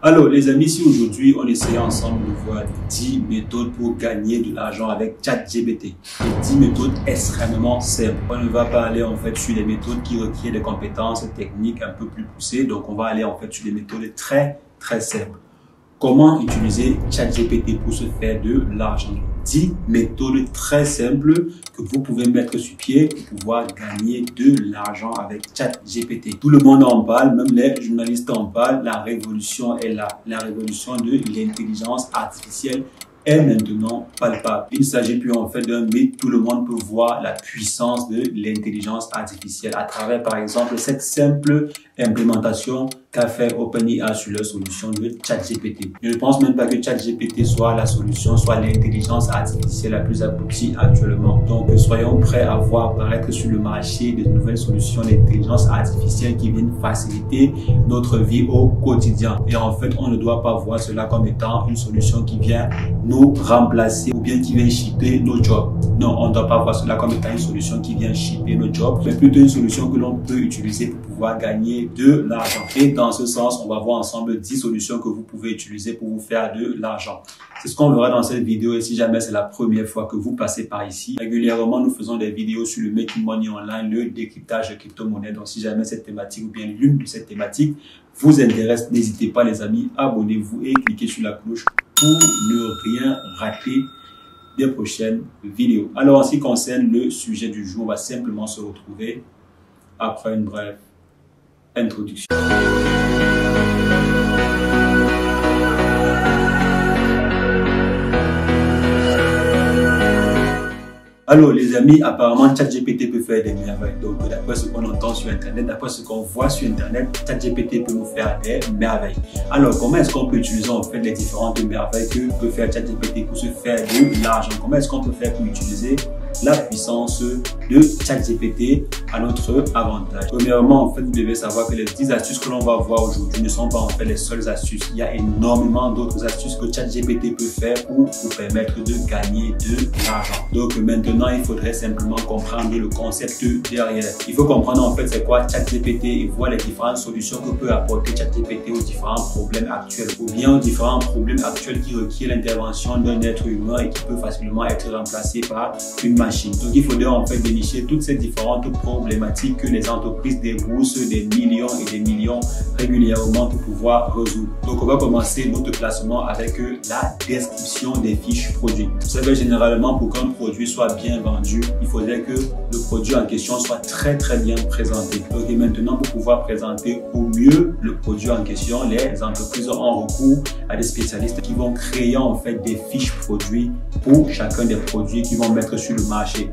Alors les amis, si aujourd'hui on essaie ensemble de voir 10 méthodes pour gagner de l'argent avec ChatGPT. Et 10 méthodes extrêmement simples. On ne va pas aller en fait sur les méthodes qui requièrent des compétences techniques un peu plus poussées. Donc on va aller en fait sur des méthodes très simples. Comment utiliser ChatGPT pour se faire de l'argent? 10 méthodes très simples que vous pouvez mettre sur pied pour pouvoir gagner de l'argent avec ChatGPT. Tout le monde en parle, même les journalistes en parlent. La révolution est là. La révolution de l'intelligence artificielle est maintenant palpable. Il ne s'agit plus en fait d'un mythe. Tout le monde peut voir la puissance de l'intelligence artificielle à travers par exemple cette simple implémentation qu'a fait OpenAI sur leur solution de ChatGPT. Je ne pense même pas que ChatGPT soit la solution, soit l'intelligence artificielle la plus aboutie actuellement. Donc soyons prêts à voir apparaître sur le marché de nouvelles solutions d'intelligence artificielle qui viennent faciliter notre vie au quotidien. Et en fait, on ne doit pas voir cela comme étant une solution qui vient nous remplacer ou bien qui vient shipper nos jobs. Non, on ne doit pas voir cela comme étant une solution qui vient shipper nos jobs, mais plutôt une solution que l'on peut utiliser pour pouvoir gagner de l'argent. Et dans ce sens, on va voir ensemble 10 solutions que vous pouvez utiliser pour vous faire de l'argent. C'est ce qu'on verra dans cette vidéo et si jamais c'est la première fois que vous passez par ici, régulièrement nous faisons des vidéos sur le making money online, le décryptage de crypto-monnaie. Donc si jamais cette thématique ou bien l'une de ces thématiques vous intéresse, n'hésitez pas les amis, abonnez-vous et cliquez sur la cloche pour ne rien rater des prochaines vidéos. Alors en ce qui concerne le sujet du jour, on va simplement se retrouver après une brève introduction. Alors les amis, apparemment ChatGPT peut faire des merveilles. Donc d'après ce qu'on entend sur internet, d'après ce qu'on voit sur internet, ChatGPT peut nous faire des merveilles. Alors comment est-ce qu'on peut utiliser en fait les différentes merveilles que peut faire ChatGPT pour se faire de l'argent? Comment est-ce qu'on peut faire pour utiliser la puissance de ChatGPT à notre avantage? Premièrement, en fait, vous devez savoir que les 10 astuces que l'on va voir aujourd'hui ne sont pas en fait les seules astuces. Il y a énormément d'autres astuces que ChatGPT peut faire pour vous permettre de gagner de l'argent. Donc maintenant, il faudrait simplement comprendre le concept derrière. Il faut comprendre en fait c'est quoi ChatGPT et voir les différentes solutions que peut apporter ChatGPT aux différents problèmes actuels ou bien aux différents problèmes actuels qui requièrent l'intervention d'un être humain et qui peut facilement être remplacé par une machine. Donc il faudrait en fait dénicher toutes ces différentes problématiques que les entreprises déboursent des millions et des millions régulièrement pour pouvoir résoudre. Donc on va commencer notre classement avec la description des fiches produits. Vous savez, généralement pour qu'un produit soit bien vendu, il faudrait que le produit en question soit très bien présenté. Donc et maintenant, pour pouvoir présenter au mieux le produit en question, les entreprises ont recours à des spécialistes qui vont créer en fait des fiches produits pour chacun des produits qu'ils vont mettre sur le marché.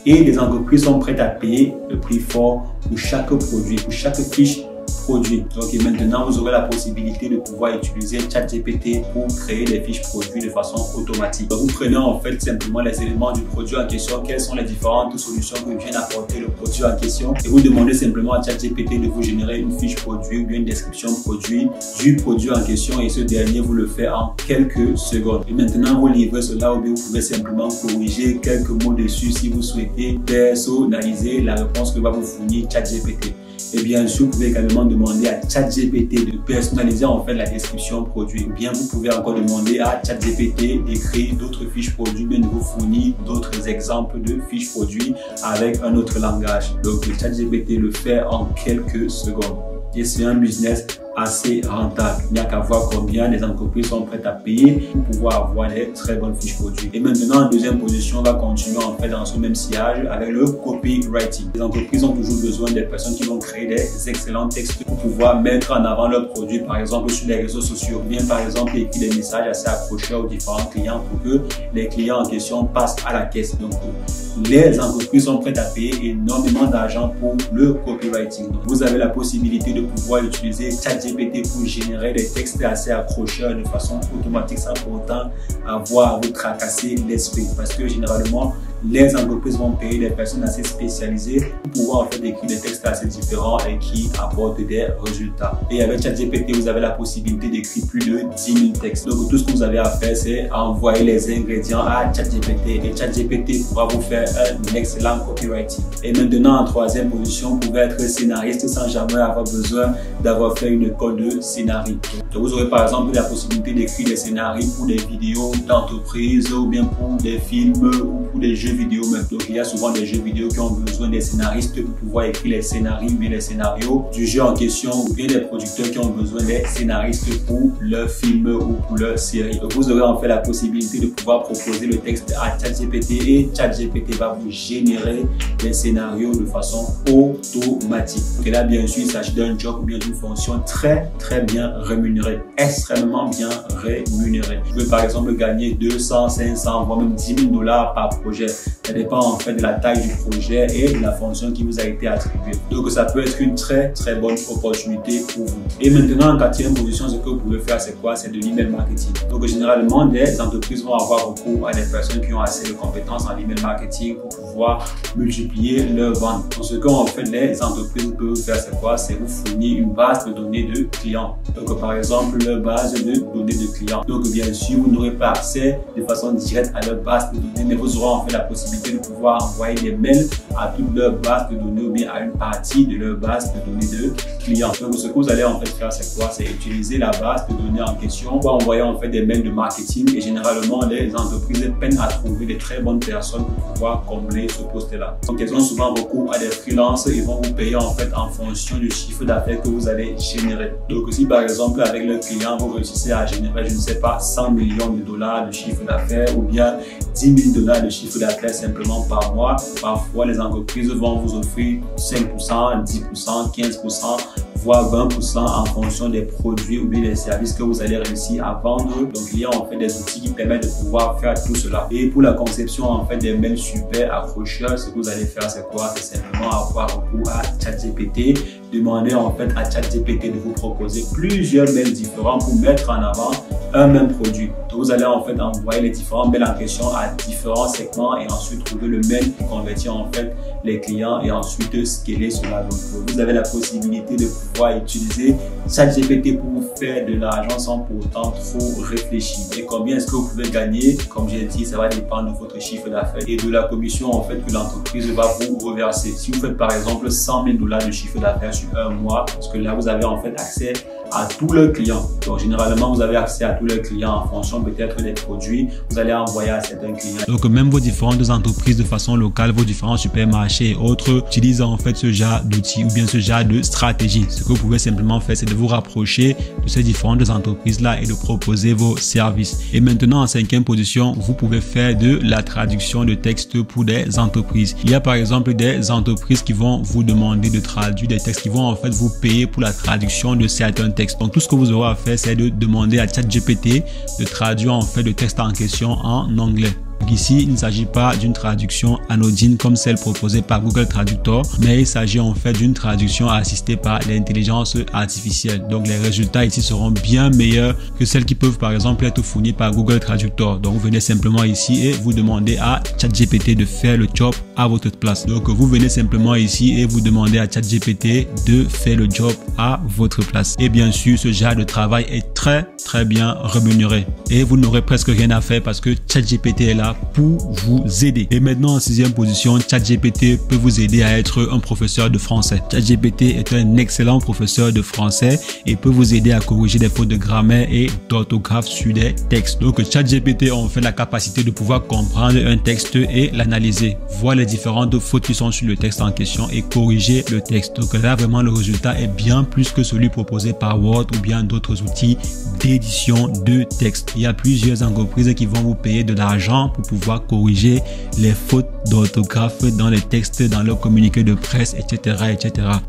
Et les entreprises sont prêtes à payer le prix fort pour chaque produit, pour chaque fiche produit. Donc et maintenant, vous aurez la possibilité de pouvoir utiliser ChatGPT pour créer des fiches produits de façon automatique. Donc, vous prenez en fait simplement les éléments du produit en question, quelles sont les différentes solutions que vient apporter le produit en question et vous demandez simplement à ChatGPT de vous générer une fiche produit ou bien une description produit du produit en question et ce dernier vous le fait en quelques secondes. Et maintenant, vous livrez cela ou bien vous pouvez simplement corriger quelques mots dessus si vous souhaitez personnaliser la réponse que va vous fournir ChatGPT. Et bien sûr, vous pouvez également demander à ChatGPT de personnaliser en fait la description produit. Ou bien vous pouvez encore demander à ChatGPT d'écrire d'autres fiches produits, bien de vous fournir d'autres exemples de fiches produits avec un autre langage. Donc ChatGPT le fait en quelques secondes. Et c'est un business assez rentable. Il n'y a qu'à voir combien les entreprises sont prêtes à payer pour pouvoir avoir des très bonnes fiches produits. Et maintenant, en deuxième position, on va continuer en fait dans ce même sillage avec le copywriting. Les entreprises ont toujours besoin des personnes qui vont créer des excellents textes pour pouvoir mettre en avant leurs produits, par exemple sur les réseaux sociaux. Ou bien par exemple écrire des messages assez accrocheurs aux différents clients pour que les clients en question passent à la caisse. Donc les entreprises sont prêtes à payer énormément d'argent pour le copywriting. Donc, vous avez la possibilité de pouvoir utiliser ChatGPT pour générer des textes assez accrocheurs de façon automatique sans pour autant avoir à vous tracasser l'esprit. Parce que généralement, les entreprises vont payer des personnes assez spécialisées pour pouvoir en fait écrire des textes assez différents et qui apportent des résultats. Et avec ChatGPT, vous avez la possibilité d'écrire plus de 10 000 textes. Donc tout ce que vous avez à faire, c'est envoyer les ingrédients à ChatGPT et ChatGPT pourra vous faire un excellent copywriting. Et maintenant, en troisième position, vous pouvez être scénariste sans jamais avoir besoin d'avoir fait une école de scénario. Donc vous aurez par exemple la possibilité d'écrire des scénarios pour des vidéos d'entreprise ou bien pour des films ou pour des jeux vidéo. Donc il y a souvent des jeux vidéo qui ont besoin des scénaristes pour pouvoir écrire les scénarios, mais les scénarios du jeu en question, ou bien des producteurs qui ont besoin des scénaristes pour leur film ou pour leur série. Donc vous aurez en fait la possibilité de pouvoir proposer le texte à ChatGPT et ChatGPT va vous générer des scénarios de façon automatique. Et là, bien sûr, il s'agit d'un job ou bien d'une fonction très bien rémunérée, extrêmement bien rémunérée. Vous pouvez par exemple gagner 200, 500, voire même 10 000 $ par projet. Ça dépend en fait de la taille du projet et de la fonction qui vous a été attribuée. Donc ça peut être une très bonne opportunité pour vous. Et maintenant, en quatrième position, ce que vous pouvez faire, c'est quoi? C'est de l'email marketing. Donc généralement, des entreprises vont avoir recours à des personnes qui ont assez de compétences en email marketing pour pouvoir multiplier leurs ventes. Donc ce qu'en fait les entreprises peuvent faire, c'est quoi? C'est vous fournir une base de données de clients. Donc par exemple, leur base de données de clients. Donc bien sûr, vous n'aurez pas accès de façon directe à leur base de données, mais vous aurez en fait la possibilité de pouvoir envoyer des mails à toute leur base de données ou bien à une partie de leur base de données de clients. Donc ce que vous allez en fait faire, c'est quoi? C'est utiliser la base de données en question pour envoyer en fait des mails de marketing, et généralement les entreprises peinent à trouver des très bonnes personnes pour pouvoir combler ce poste-là. Donc elles ont souvent recours à des freelances, ils vont vous payer en fait en fonction du chiffre d'affaires que vous allez générer. Donc si par exemple avec le client vous réussissez à générer, je ne sais pas, 100 millions de dollars de chiffre d'affaires ou bien 10 000 $ de chiffre d'affaires simplement par mois, parfois les entreprises vont vous offrir 5%, 10%, 15%, voire 20% en fonction des produits ou bien des services que vous allez réussir à vendre. Donc il y a en fait des outils qui permettent de pouvoir faire tout cela. Et pour la conception en fait des mails super accrocheurs, ce que vous allez faire, c'est quoi? C'est simplement avoir recours à ChatGPT. Demandez en fait à ChatGPT de vous proposer plusieurs mails différents pour mettre en avant un même produit. Donc vous allez en fait envoyer les différents mails en question à différents segments et ensuite trouver le mail qui convertit en fait les clients et ensuite scaler cela. Donc vous avez la possibilité de pouvoir utiliser ChatGPT pour vous faire de l'argent sans pour autant trop réfléchir. Et combien est-ce que vous pouvez gagner? Comme j'ai dit, ça va dépendre de votre chiffre d'affaires et de la commission en fait que l'entreprise va vous reverser. Si vous faites par exemple 100 000 $ de chiffre d'affaires sur un mois, parce que là vous avez en fait accès à tous leurs clients. Donc généralement vous avez accès à tous leurs clients en fonction peut-être des produits, vous allez envoyer à certains clients. Donc même vos différentes entreprises de façon locale, vos différents supermarchés et autres utilisent en fait ce genre d'outils ou bien ce genre de stratégie. Ce que vous pouvez simplement faire, c'est de vous rapprocher de ces différentes entreprises là et de proposer vos services. Et maintenant en cinquième position, vous pouvez faire de la traduction de texte pour des entreprises. Il y a par exemple des entreprises qui vont vous demander de traduire des textes, qui vont en fait vous payer pour la traduction de certains texte. Donc tout ce que vous aurez à faire, c'est de demander à ChatGPT de traduire en fait le texte en question en anglais. Donc ici, il ne s'agit pas d'une traduction anodine comme celle proposée par Google Traductor, mais il s'agit en fait d'une traduction assistée par l'intelligence artificielle. Donc les résultats ici seront bien meilleurs que celles qui peuvent par exemple être fournies par Google Traductor. Donc vous venez simplement ici et vous demandez à ChatGPT de faire le job à votre place. Donc vous venez simplement ici et vous demandez à ChatGPT de faire le job à votre place. Et bien sûr, ce genre de travail est très bien rémunéré. Et vous n'aurez presque rien à faire parce que ChatGPT est là pour vous aider. Et maintenant en sixième position, ChatGPT peut vous aider à être un professeur de français. ChatGPT est un excellent professeur de français et peut vous aider à corriger des fautes de grammaire et d'orthographe sur des textes. Donc ChatGPT a en fait la capacité de pouvoir comprendre un texte et l'analyser, voir les différentes fautes qui sont sur le texte en question et corriger le texte. Donc là vraiment le résultat est bien plus que celui proposé par Word ou bien d'autres outils d'édition de texte. Il y a plusieurs entreprises qui vont vous payer de l'argent pour pouvoir corriger les fautes d'orthographe dans les textes, dans leurs communiqués de presse, etc.,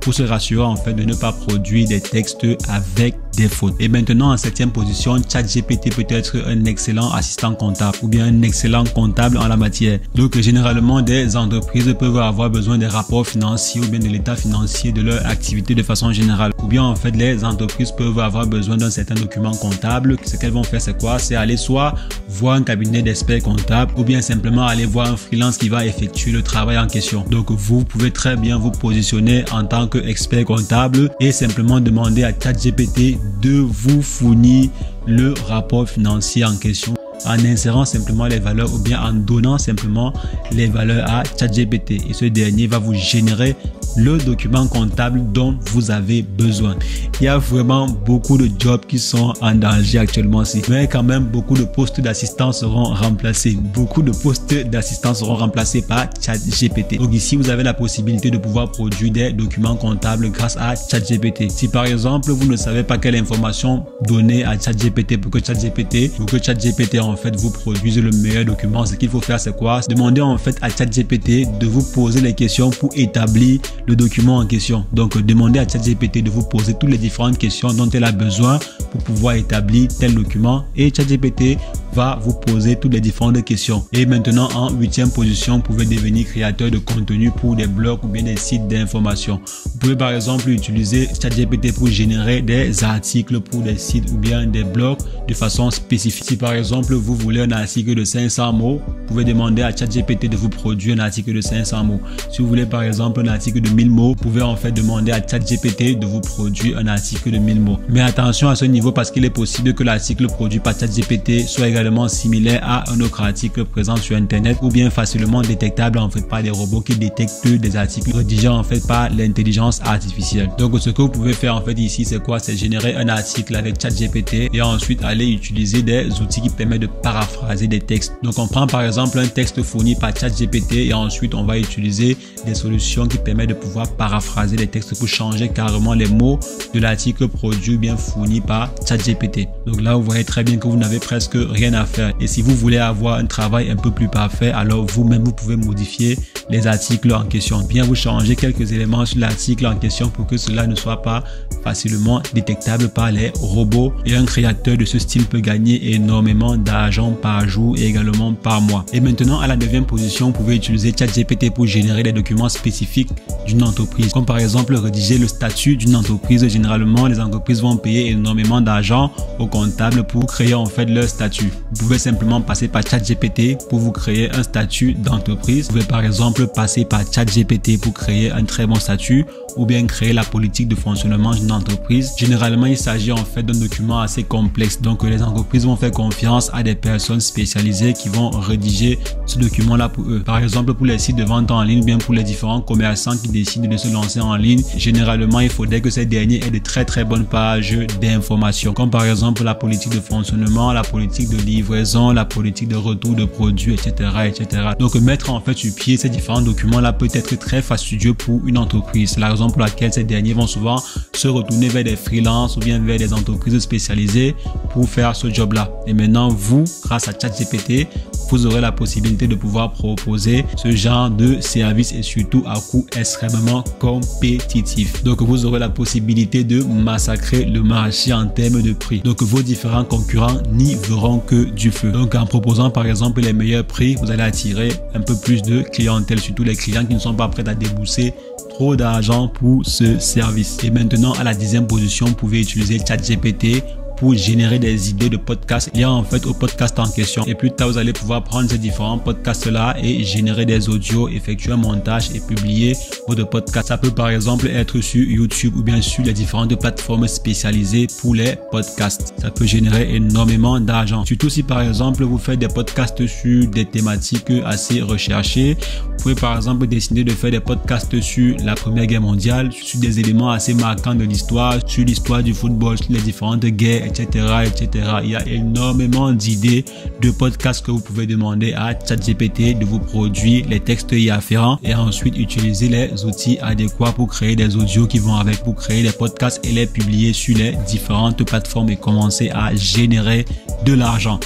pour se rassurer en fait de ne pas produire des textes avec des fautes. Et maintenant en septième position, ChatGPT peut être un excellent assistant comptable ou bien un excellent comptable en la matière. Donc généralement des entreprises peuvent avoir besoin des rapports financiers ou bien de l'état financier de leur activité de façon générale. Ou bien en fait les entreprises peuvent avoir besoin d'un certain document comptable. Ce qu'elles vont faire, c'est quoi? C'est aller soit voir un cabinet d'experts comptables ou bien simplement aller voir un freelance qui va effectuer le travail en question. Donc vous pouvez très bien vous positionner en tant qu'expert comptable et simplement demander à ChatGPT de vous fournir le rapport financier en question en insérant simplement les valeurs ou bien en donnant simplement les valeurs à ChatGPT, et ce dernier va vous générer le document comptable dont vous avez besoin. Il y a vraiment beaucoup de jobs qui sont en danger actuellement aussi, mais quand même beaucoup de postes d'assistants seront remplacés. Beaucoup de postes d'assistants seront remplacés par ChatGPT. Donc ici, vous avez la possibilité de pouvoir produire des documents comptables grâce à ChatGPT. Si par exemple, vous ne savez pas quelle information donner à ChatGPT pour que ChatGPT en fait vous produise le meilleur document, ce qu'il faut faire c'est quoi? Demander en fait à ChatGPT de vous poser les questions pour établir le document en question. Donc demandez à ChatGPT de vous poser toutes les différentes questions dont elle a besoin pour pouvoir établir tel document, et ChatGPT va vous poser toutes les différentes questions. Et maintenant en 8e position, vous pouvez devenir créateur de contenu pour des blogs ou bien des sites d'information. Vous pouvez par exemple utiliser ChatGPT pour générer des articles pour des sites ou bien des blogs de façon spécifique. Si par exemple vous voulez un article de 500 mots, vous pouvez demander à ChatGPT de vous produire un article de 500 mots. Si vous voulez par exemple un article de 1000 mots, vous pouvez en fait demander à ChatGPT de vous produire un article de 1000 mots. Mais attention à ce niveau, parce qu'il est possible que l'article produit par ChatGPT soit également similaire à un autre article présent sur internet ou bien facilement détectable en fait par des robots qui détectent des articles rédigés en fait par l'intelligence artificielle. Donc ce que vous pouvez faire en fait ici, c'est quoi? C'est générer un article avec ChatGPT et ensuite aller utiliser des outils qui permettent de paraphraser des textes. Donc on prend par exemple un texte fourni par ChatGPT et ensuite on va utiliser des solutions qui permettent de pouvoir paraphraser les textes pour changer carrément les mots de l'article produit ou bien fourni par ChatGPT. Donc là vous voyez très bien que vous n'avez presque rien à faire. Et si vous voulez avoir un travail un peu plus parfait, alors vous-même vous pouvez modifier les articles en question. Bien vous changer quelques éléments sur l'article en question pour que cela ne soit pas facilement détectable par les robots. Et un créateur de ce style peut gagner énormément d'argent par jour et également par mois. Et maintenant à la 9e position, vous pouvez utiliser ChatGPT pour générer des documents spécifiques d'une entreprise, comme par exemple rédiger le statut d'une entreprise. Généralement les entreprises vont payer énormément d'argent aux comptables pour créer en fait leur statut. Vous pouvez simplement passer par ChatGPT pour vous créer un statut d'entreprise. Vous pouvez par exemple passer par ChatGPT pour créer un très bon statut ou bien créer la politique de fonctionnement d'une entreprise. Généralement, il s'agit en fait d'un document assez complexe. Donc, les entreprises vont faire confiance à des personnes spécialisées qui vont rédiger ce document-là pour eux. Par exemple, pour les sites de vente en ligne, bien pour les différents commerçants qui décident de se lancer en ligne, généralement, il faudrait que ces derniers aient de très bonnes pages d'informations, comme par exemple la politique de fonctionnement, la politique de livraison, la politique de retour de produits, etc., etc. Donc, mettre en fait sur pied ces différents documents-là peut être très fastidieux pour une entreprise. C'est la raison pour laquelle ces derniers vont souvent se retourner vers des freelances ou bien vers des entreprises spécialisées pour faire ce job-là. Et maintenant, vous, grâce à ChatGPT, vous aurez la possibilité de pouvoir proposer ce genre de service et surtout à coût extrêmement compétitif. Donc, vous aurez la possibilité de massacrer le marché en termes de prix. Donc, vos différents concurrents n'y verront que du feu. Donc, en proposant par exemple les meilleurs prix, vous allez attirer un peu plus de clientèle, surtout les clients qui ne sont pas prêts à débourser trop d'argent pour ce service. Et maintenant, à la 10e position, vous pouvez utiliser ChatGPT pour générer des idées de podcasts liées en fait au podcast en question. Et plus tard, vous allez pouvoir prendre ces différents podcasts-là et générer des audios, effectuer un montage et publier votre podcast. Ça peut par exemple être sur YouTube ou bien sur les différentes plateformes spécialisées pour les podcasts. Ça peut générer énormément d'argent. Surtout si par exemple, vous faites des podcasts sur des thématiques assez recherchées. Vous pouvez par exemple décider de faire des podcasts sur la Première Guerre mondiale, sur des éléments assez marquants de l'histoire, sur l'histoire du football, sur les différentes guerres, etc., etc. Il y a énormément d'idées de podcasts que vous pouvez demander à ChatGPT de vous produire les textes y afférents et ensuite utiliser les outils adéquats pour créer des audios qui vont avec, pour créer des podcasts et les publier sur les différentes plateformes et commencer à générer de l'argent.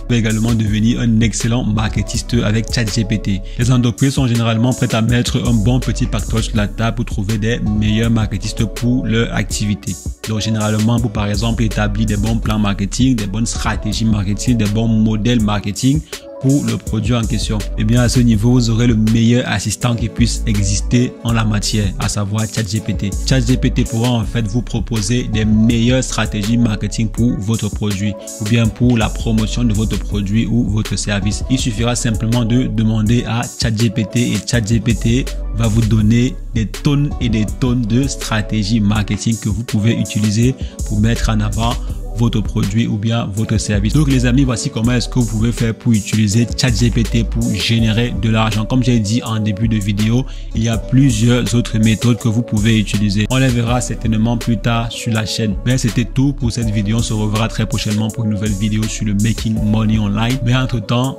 Également devenir un excellent marketiste avec ChatGPT. Les entreprises sont généralement prêtes à mettre un bon petit pactole sur la table pour trouver des meilleurs marketistes pour leur activité. Donc généralement, pour par exemple établir des bons plans marketing, des bonnes stratégies marketing, des bons modèles marketing, pour le produit en question. Et bien à ce niveau, vous aurez le meilleur assistant qui puisse exister en la matière, à savoir ChatGPT. ChatGPT pourra en fait vous proposer des meilleures stratégies marketing pour votre produit ou bien pour la promotion de votre produit ou votre service. Il suffira simplement de demander à ChatGPT et ChatGPT va vous donner des tonnes et des tonnes de stratégies marketing que vous pouvez utiliser pour mettre en avant votre produit ou bien votre service. Donc les amis, voici comment est-ce que vous pouvez faire pour utiliser ChatGPT pour générer de l'argent. Comme j'ai dit en début de vidéo, il y a plusieurs autres méthodes que vous pouvez utiliser. On les verra certainement plus tard sur la chaîne. Mais c'était tout pour cette vidéo. On se reverra très prochainement pour une nouvelle vidéo sur le Making Money Online. Mais entre temps,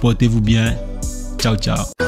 portez-vous bien. Ciao, ciao.